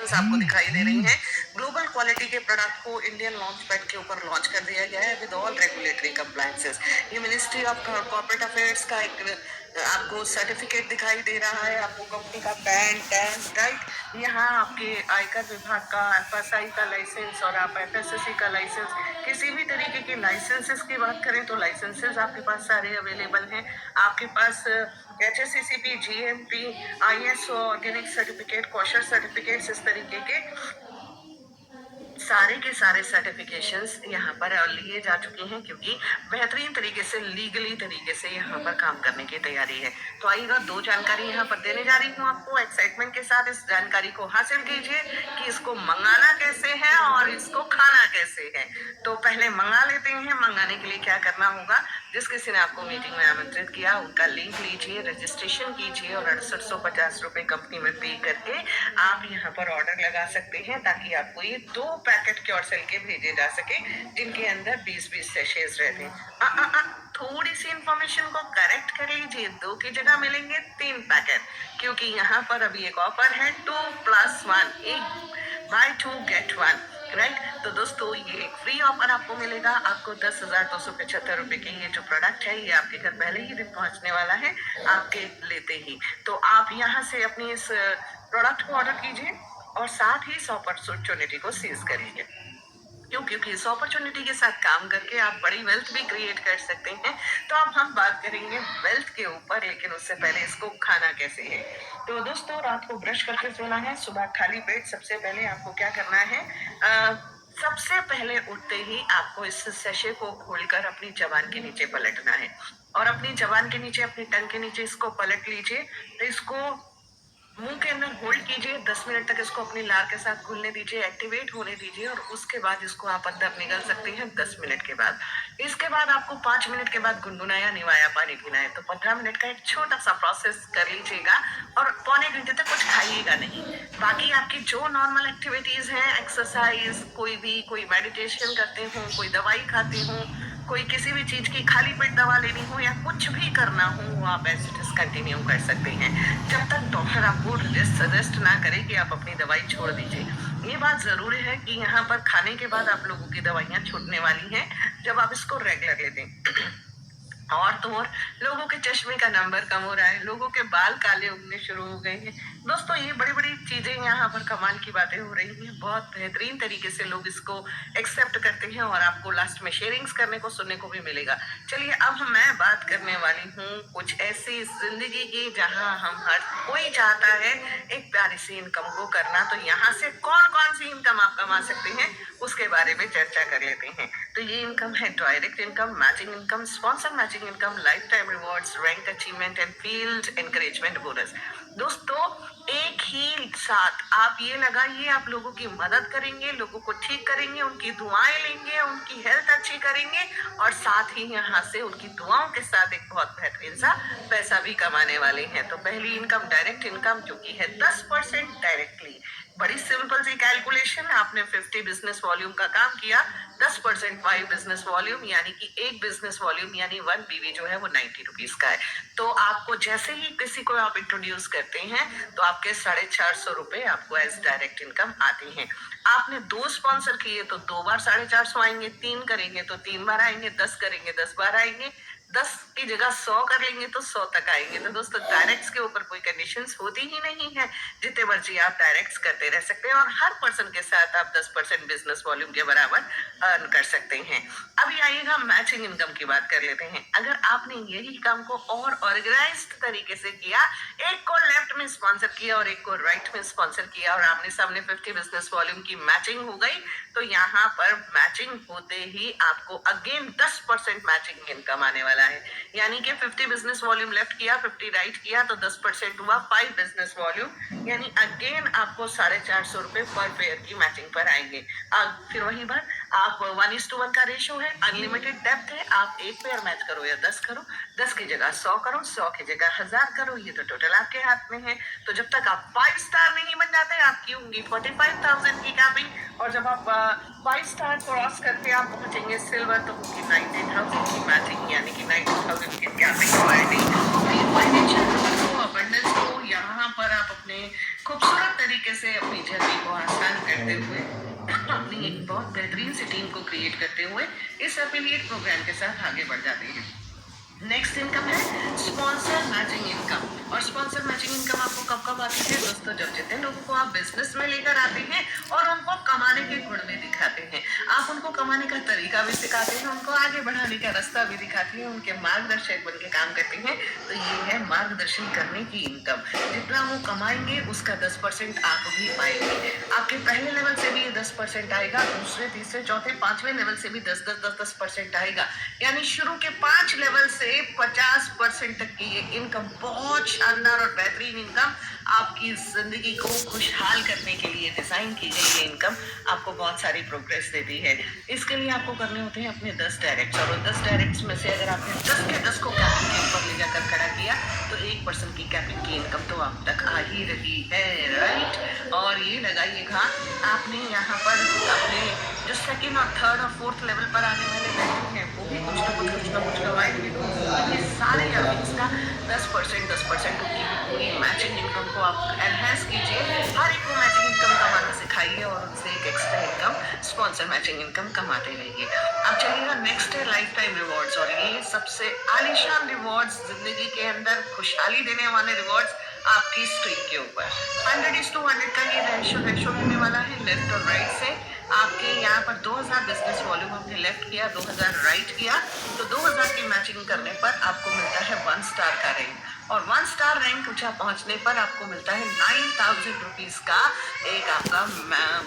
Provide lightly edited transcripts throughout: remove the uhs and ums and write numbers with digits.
Collections आपको दिखाई दे रही हैं। ग्लोबल क्वालिटी के प्रोडक्ट को इंडियन लॉन्च पैड के ऊपर लॉन्च कर दिया गया है विद ऑल रेगुलेटरी कंप्लायंसेस। ये मिनिस्ट्री ऑफ कॉर्पोरेट अफेयर्स का एक आपको सर्टिफिकेट दिखाई दे रहा है, आपको कंपनी का पैन टैन राइट, यहाँ आपके आयकर विभाग का एफएसआई का लाइसेंस और आप एफएसएससी का लाइसेंस, किसी भी तरीके के लाइसेंसेस की बात करें तो लाइसेंसेस आपके पास सारे अवेलेबल हैं। आपके पास HACCP, GMP, ISO, organic certificate, kosher certificates, इस तरीके के सारे के सारे सर्टिफिकेशंस यहाँ पर लिए जा चुके हैं, क्योंकि बेहतरीन तरीके से लीगली तरीके से यहाँ पर काम करने की तैयारी है। तो आइएगा, दो जानकारी यहाँ पर देने जा रही हूँ आपको। एक्साइटमेंट के साथ इस जानकारी को हासिल कीजिए कि इसको मंगाना कैसे है और इसको खाना कैसे है। तो पहले मंगा लेते हैं। मंगाने के लिए क्या करना होगा, जिस किसी ने आपको मीटिंग में आमंत्रित किया उनका लिंक लीजिए, रजिस्ट्रेशन कीजिए और 6850 रुपए कंपनी में पे करके आप यहाँ पर ऑर्डर लगा सकते हैं, ताकि आपको ये 2 पैकेट क्योरसेल के भेजे जा सके, जिनके अंदर 20-20 सेशेज रहते हैं। थोड़ी सी इंफॉर्मेशन को करेक्ट कर लीजिए, 2 की जगह मिलेंगे 3 पैकेट, क्योंकि यहाँ पर अभी एक ऑफर है 2+1, एक बाय 2 गेट 1 राइट। तो दोस्तों, ये एक फ्री ऑफर आपको मिलेगा। आपको 10,275 रुपए के ये जो प्रोडक्ट है, ये आपके घर पहले ही दिन पहुंचने वाला है आपके लेते ही। तो आप यहाँ से अपनी इस प्रोडक्ट को ऑर्डर कीजिए और साथ ही इस अपॉर्चुनिटी को सीज करिए, क्योंकि इस अपॉर्चुनिटी के साथ काम करके आप बड़ी वेल्थ भी क्रिएट कर सकते हैं। तो अब हम बात करेंगे वेल्थ के ऊपर, लेकिन उससे पहले इसको खाना कैसे है। तो दोस्तों, रात को ब्रश करके सोना है, सुबह खाली पेट सबसे पहले आपको क्या करना है, सबसे पहले उठते ही आपको इस सेशे को खोलकर अपनी जबान के नीचे पलटना है और अपनी जबान के नीचे, अपनी टंग के नीचे इसको पलट लीजिए। तो इसको मुंह के अंदर होल्ड कीजिए, 10 मिनट तक इसको अपनी लार के साथ घुलने दीजिए, एक्टिवेट होने दीजिए और उसके बाद इसको आप अंदर निगल सकते हैं 10 मिनट के बाद। इसके बाद आपको 5 मिनट के बाद गुनगुनाया निवाया पानी पीना है। तो 15 मिनट का एक छोटा सा प्रोसेस कर लीजिएगा और पौने घंटे तक कुछ खाइएगा नहीं। बाकी आपकी जो नॉर्मल एक्टिविटीज हैं, एक्सरसाइज, कोई मेडिटेशन करते हो, कोई दवाई खाते हो, कोई किसी भी चीज की खाली पेट दवा लेनी हो या कुछ भी करना हो, वो आप एज इट इज कंटिन्यू कर सकते हैं, जब तक डॉक्टर आपको सजेस्ट ना करे कि आप अपनी दवाई छोड़ दीजिए। ये बात जरूरी है कि यहाँ पर खाने के बाद आप लोगों की दवाइयाँ छूटने वाली हैं जब आप इसको रेगुलर लेते हैं। और तो और लोगों के चश्मे का नंबर कम हो रहा है, लोगों के बाल काले उगने शुरू हो गए हैं। दोस्तों, ये बड़ी बड़ी चीजें यहाँ पर कमाल की बातें हो रही हैं। बहुत बेहतरीन तरीके से लोग इसको एक्सेप्ट करते हैं और आपको लास्ट में शेयरिंग्स करने को, सुनने को भी मिलेगा। चलिए, अब मैं बात करने वाली हूँ कुछ ऐसी जिंदगी की जहाँ हम हर कोई चाहता है एक प्यारी सी इनकम को करना। तो यहाँ से कौन कौन सी इनकम आप कमा सकते हैं, उसके बारे में चर्चा कर लेते हैं। तो ये इनकम है direct income, matching income, sponsor matching income, life time rewards, rank achievement and field encouragement bonus. दोस्तों, एक ही साथ आप ये लगाइए, आप लोगों की मदद करेंगे, लोगों को ठीक करेंगे, उनकी दुआएं लेंगे, उनकी हेल्थ अच्छी करेंगे और साथ ही यहाँ से उनकी दुआओं के साथ एक बहुत बेहतरीन सा पैसा भी कमाने वाले हैं। तो पहली इनकम डायरेक्ट इनकम, जो कि है 10% डायरेक्टली। बड़ी सिंपल सी कैलकुलेशन, आपने 50 बिजनेस वॉल्यूम का काम किया, 10% 5 बिजनेस वॉल्यूम यानी कि एक बिजनेस वॉल्यूम यानी 1 BV जो है वो 90 रुपीज का है। तो आपको जैसे ही किसी को आप इंट्रोड्यूस करते हैं तो आपके 450 रुपए आपको एज डायरेक्ट इनकम आते हैं। आपने 2 स्पॉन्सर किए तो 2 बार 450 आएंगे, 3 करेंगे तो 3 बार आएंगे, 10 करेंगे 10 बार आएंगे, 10 की जगह 100 कर लेंगे तो 100 तक आएंगे। तो दोस्तों, डायरेक्ट्स के ऊपर कोई कंडीशंस होती ही नहीं है, जितने मर्जी आप डायरेक्ट्स करते रह सकते हैं और हर पर्सन के साथ आप 10% बिजनेस वॉल्यूम के बराबर अर्न कर सकते हैं। अभी आइएगा मैचिंग इनकम की बात कर लेते हैं। अगर आपने यही काम को और ऑर्गेनाइज्ड तरीके से किया, एक को लेफ्ट में स्पॉन्सर किया और एक को राइट में स्पॉन्सर किया और आमने सामने 50 बिजनेस वॉल्यूम की मैचिंग हो गई, तो यहाँ पर मैचिंग होते ही आपको अगेन 10% मैचिंग इनकम आने वाला है। यानी कि 50 बिजनेस वॉल्यूम लेफ्ट किया, 50 राइट किया तो 10% हुआ 5 बिजनेस वॉल्यूम, यानी अगेन आपको 450 रुपए पर पेयर की मैचिंग पर आएंगे। फिर वही बात, आप 1:1 का रेशो है, अनलिमिटेड डेप्थ है, आप एक पेयर मैच करो या 10 करो, 10 की जगह 100 करो, 100 की जगह 1000 करो, ये तो टोटल आपके हाथ में है। तो जब तक आप 5 स्टार नहीं बन जाते, आपकी होंगी 45,000 की कैपिंग और जब आप 5 स्टार क्रॉस करके आप पहुंचेंगे सिल्वर तो होगी 90,000 की मैचिंग, यानी कि 90,000 की कैपिंग फाइनेंशियल अबंडेंस को यहाँ पर आप अपने खूबसूरत तरीके से अपनी जर्नी को आसान करते हुए अपनी एक बहुत बेहतरीन सी टीम को क्रिएट करते हुए इस एफिलिएट प्रोग्राम के साथ आगे बढ़ जाते हैं। नेक्स्ट इनकम है स्पॉन्सर मैचिंग इनकम। और स्पॉन्सर मैचिंग इनकम आपको कब कब आती है दोस्तों? जब जितने लोगों को आप बिजनेस में लेकर आते हैं और उनको कमाने के गुण भी दिखाते हैं, आप उनको कमाने का तरीका भी सिखाते हैं, उनको आगे बढ़ाने का रास्ता भी दिखाते हैं, उनके मार्गदर्शक बन के काम करते हैं। तो ये है मार्गदर्शन करने की इनकम। जितना वो कमाएंगे उसका 10% आप भी पाएंगे। आपके पहले लेवल से भी ये 10% आएगा, दूसरे तीसरे चौथे पांचवें लेवल से भी 10% आएगा। यानी शुरू के 5 लेवल से 50% तक की ये इनकम, बहुत शानदार और बेहतरीन इनकम, आपकी जिंदगी को खुशहाल करने के लिए डिजाइन की गई ये इनकम आपको बहुत सारी प्रोग्रेस देती है। इसके लिए आपको करने होते हैं अपने 10 डायरेक्ट्स, और 10 डायरेक्ट्स में से अगर आपने 10 के 10 को कैपिंग के ऊपर ले जाकर खड़ा किया तो 1% की कैपिंग की इनकम तो आप तक आ ही रही है, राइट। और ये लगाइएगा, आपने यहाँ पर अपने जो सेकेंड और थर्ड और फोर्थ लेवल पर आने वाले बैठे हैं वो भी कुछ ना कुछ कमाएंगे। ये सारे अर्निंग्स का 10% की पूरी मैचिंग इनकम को आप एनहेंस कीजिए। हर एक को मैचिंग इनकम कमाना सिखाइए और उनसे एक extra income sponsor matching income कमाते रहिए। अब चलिएगा नेक्स्ट है लाइफ टाइम रिवॉर्ड्स। और ये सबसे आलीशान रिवॉर्ड्स, जिंदगी के अंदर खुशहाली देने वाले रिवॉर्ड्स आपकी स्ट्रीक के ऊपर 100:100 का ये रेशो रहने वाला है। लेफ्ट और राइट से आपके यहाँ पर 2000 बिजनेस वॉल्यूम आपने लेफ्ट किया, 2000 राइट किया, तो 2000 की मैचिंग करने पर आपको मिलता है 1 स्टार का रैंक। और 1 स्टार रैंक ऊंचा पहुंचने पर आपको मिलता है 9000 रुपीज का एक आपका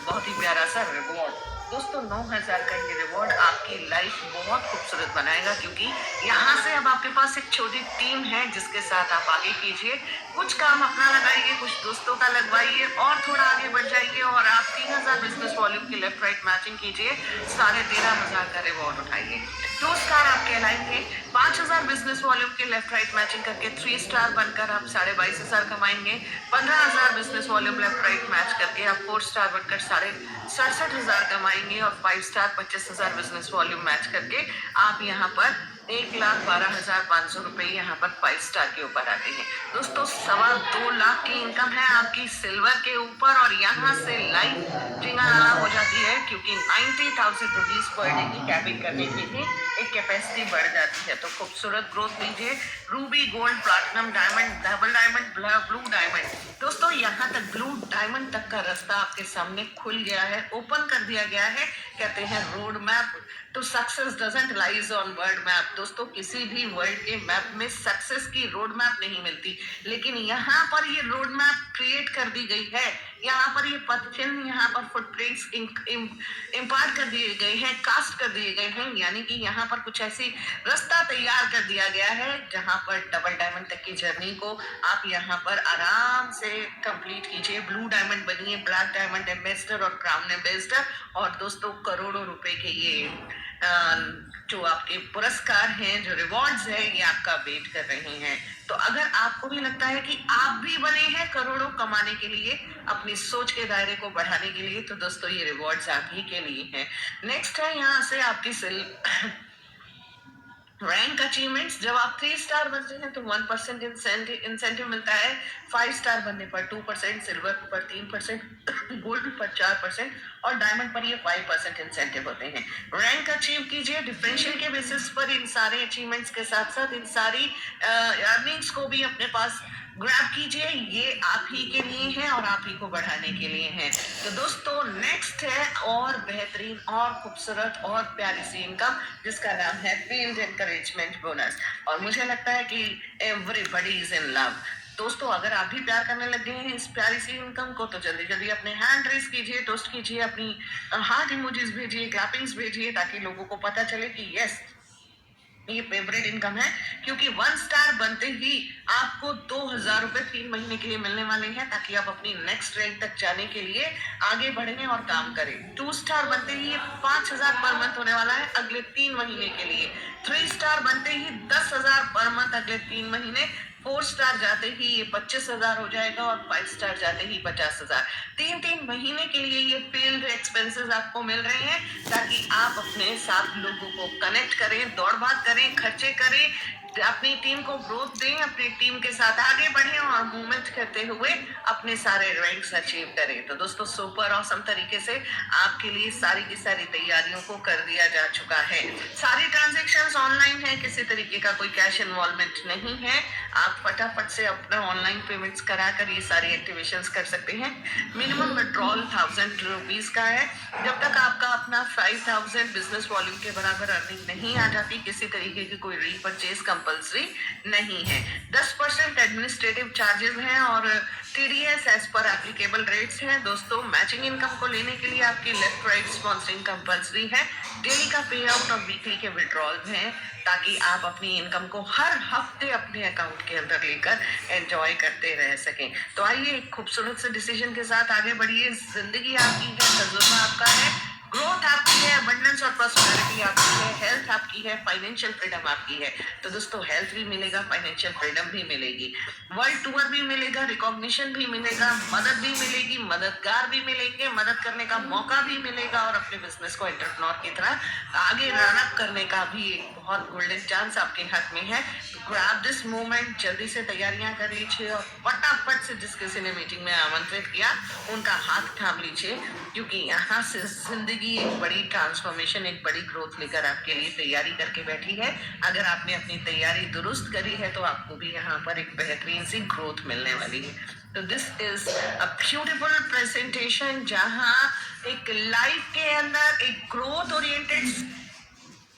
बहुत ही प्यारा सा रिवॉर्ड। दोस्तों 9000 का ये रिवॉर्ड आपकी लाइफ बहुत खूबसूरत बनाएगा, क्योंकि यहाँ से अब आपके पास एक छोटी टीम है जिसके साथ आप आगे कीजिए। कुछ काम अपना लगाइए, कुछ दोस्तों का लगवाइए और थोड़ा आगे बढ़ जाइए और आप 3000 बिजनेस वॉल्यूम की लेफ्ट राइट मैचिंग कीजिए, 13,500 का रिवॉर्ड उठाइए। 2 स्टार आप कहलाएंगे। 5000 बिजनेस वॉल्यूम की लेफ्ट राइट मैचिंग करके 3 स्टार बनकर आप 22,500 कमाएंगे। 15,000 business volume left right match करके आप 4 स्टार बनकर 67,500 कमाएंगे। और 5 स्टार 25,000 बिजनेस वॉल्यूम मैच करके आप यहाँ पर 1,12,500 रुपए यहाँ पर 5 स्टार के ऊपर आते हैं। दोस्तों 2.25 लाख की इनकम है आपकी सिल्वर के ऊपर, और यहाँ से लाइफ जिंगाला हो जाती है, क्योंकि 90,000 रुपीज पर डे की कैपिंग करने की भी एक कैपेसिटी बढ़ जाती है। तो खूबसूरत ग्रोथ लीजिए। Ruby, gold, platinum, diamond, double diamond, blue diamond. दोस्तों यहाँ तक ब्लू डायमंड तक का रास्ता आपके सामने खुल गया है, ओपन कर दिया गया है। कहते हैं रोड मैप तो success doesn't lies on world map. दोस्तों किसी भी वर्ल्ड के मैप में सक्सेस की रोड मैप नहीं मिलती, लेकिन यहाँ पर ये रोड मैप क्रिएट कर दी गई है। यहाँ पर ये पथ चिन्ह, यहाँ पर फुटप्रिंट्स इम्पार्ट कर दिए गए हैं, कास्ट कर दिए गए हैं। यानी कि यहाँ पर कुछ ऐसी रास्ता तैयार कर दिया गया है जहाँ पर डबल डायमंड तक की जर्नी को आप यहाँ पर आराम से कंप्लीट कीजिए। ब्लू डायमंड बनिए, ब्लैक डायमंड एम्बेसडर और क्राउन एम्बेसडर। और दोस्तों करोड़ों रुपए के ये जो आपके पुरस्कार हैं, जो रिवॉर्ड्स है, ये आपका वेट कर रहे हैं। तो अगर आपको भी लगता है कि आप भी बने हैं करोड़ों कमाने के लिए, अपनी सोच के दायरे को बढ़ाने के लिए, तो दोस्तों ये रिवॉर्ड्स आप ही के लिए हैं। नेक्स्ट है यहाँ से आपकी रैंक अचीवमेंट्स। जब आप 3 स्टार बनते हैं तो 1% इंसेंटिव मिलता है। 5 स्टार बनने पर 2%, सिल्वर पर 3%, गोल्ड पर 4% और डायमंड पर ये 5% इंसेंटिव होते हैं। रैंक अचीव कीजिए, डिफरेंशियल के बेसिस पर इन सारे अचीवमेंट्स के साथ साथ इन सारी अर्निंग्स को भी अपने पास ग्रैब कीजिए। ये आप ही के लिए है और आप ही को बढ़ाने के लिए है। तो दोस्तों नेक्स्ट है और बेहतरीन और खूबसूरत और प्यारी सी इनकम, जिसका नाम है फील्ड एनकरेजमेंट बोनस। और मुझे लगता है कि एवरीबॉडी इज इन लव। दोस्तों अगर आप भी प्यार करने लगे हैं इस प्यारी सी इनकम को, तो जल्दी जल्दी अपने हैंड रेस कीजिए, टोस्ट कीजिए, अपनी हार्ट इमोजीज भेजिए, क्लैपिंग्स भेजिए, ताकि लोगों को पता चले कि यस ये फेवरेट इनकम है। क्योंकि 1 स्टार बनते ही आपको 2000 रुपए 3 महीने के लिए मिलने वाले हैं, ताकि आप अपनी नेक्स्ट रैंक तक जाने के लिए आगे बढ़ें और काम करें। 2 स्टार बनते ही ये 5000 पर मंथ होने वाला है अगले 3 महीने के लिए। 3 स्टार बनते ही 10,000 पर मंथ अगले 3 महीने। 4 स्टार जाते ही ये 25,000 हो जाएगा और 5 स्टार जाते ही 50,000। 3 महीने के लिए ये फील्ड एक्सपेंसेस आपको मिल रहे हैं, ताकि आप अपने साथ लोगों को कनेक्ट करें, दौड़ भाग करें, खर्चे करें, अपनी टीम को ग्रोथ दें, अपनी टीम के साथ आगे बढ़ें और मूवमेंट करते हुए अपने सारे रैंक्स अचीव करें। तो दोस्तों सुपर ऑसम तरीके से आपके लिए सारी की सारी तैयारियों को कर दिया जा चुका है। सारी ट्रांजैक्शंस ऑनलाइन है, किसी तरीके का कोई कैश इन्वॉल्वमेंट नहीं है। आप फटाफट से अपना ऑनलाइन पेमेंट्स कराकर ये सारी एक्टिवेशंस कर सकते हैं। मिनिमम विड्रॉल 1000 रुपीज का है। जब तक आपका अपना 5000 बिजनेस वॉल्यूम के बराबर अर्निंग नहीं आ जाती, किसी तरीके की कोई रीपरचेज कंपल्सरी नहीं है। 10% एडमिनिस्ट्रेटिव चार्जेस हैं और TDS as per applicable rates हैं। दोस्तों मैचिंग इनकम को लेने के लिए आपकी लेफ्ट राइट स्पॉन्सरिंग कंपल्सरी है। डेली का पे आउट और वीकली के विड्रॉल हैं, ताकि आप अपनी इनकम को हर हफ्ते अपने अकाउंट के अंदर लेकर एंजॉय करते रह सकें। तो आइए एक खूबसूरत से डिसीजन के साथ आगे बढ़िए। जिंदगी आपकी है, तजुर्बा आपका है, ग्रोथ आपकी है, अबंडेंस और प्रॉस्पेरिटी आपकी है, हेल्थ आपकी है, फाइनेंशियल फ्रीडम आपकी है। तो दोस्तों हेल्थ भी मिलेगा, फाइनेंशियल फ्रीडम भी मिलेगी, वर्ल्ड टूर भी मिलेगा, रिकॉग्निशन भी मिलेगा, मदद भी मिलेगी, मददगार भी मिलेंगे, मदद करने का मौका भी मिलेगा और अपने बिजनेस को एंटरप्रेन्योर की तरह आगे रन अप करने का भी एक बहुत गोल्डन चांस आपके हाथ में है। तो ग्रैब दिस मोमेंट, जल्दी से तैयारियां कर लीजिए और फटाफट से जिस किसी ने मीटिंग में आमंत्रित किया उनका हाथ थाम लीजिए, क्योंकि यहाँ से जिंदगी एक बड़ी ट्रांसफॉर्मेशन, एक बड़ी ग्रोथ लेकर आपके लिए तैयारी करके बैठी है। अगर आपने अपनी तैयारी दुरुस्त करी है तो आपको भी यहाँ पर एक बेहतरीन सी ग्रोथ मिलने वाली है। तो this is a beautiful presentation, जहाँ एक लाइफ के अंदर एक ग्रोथ ओरिएंटेड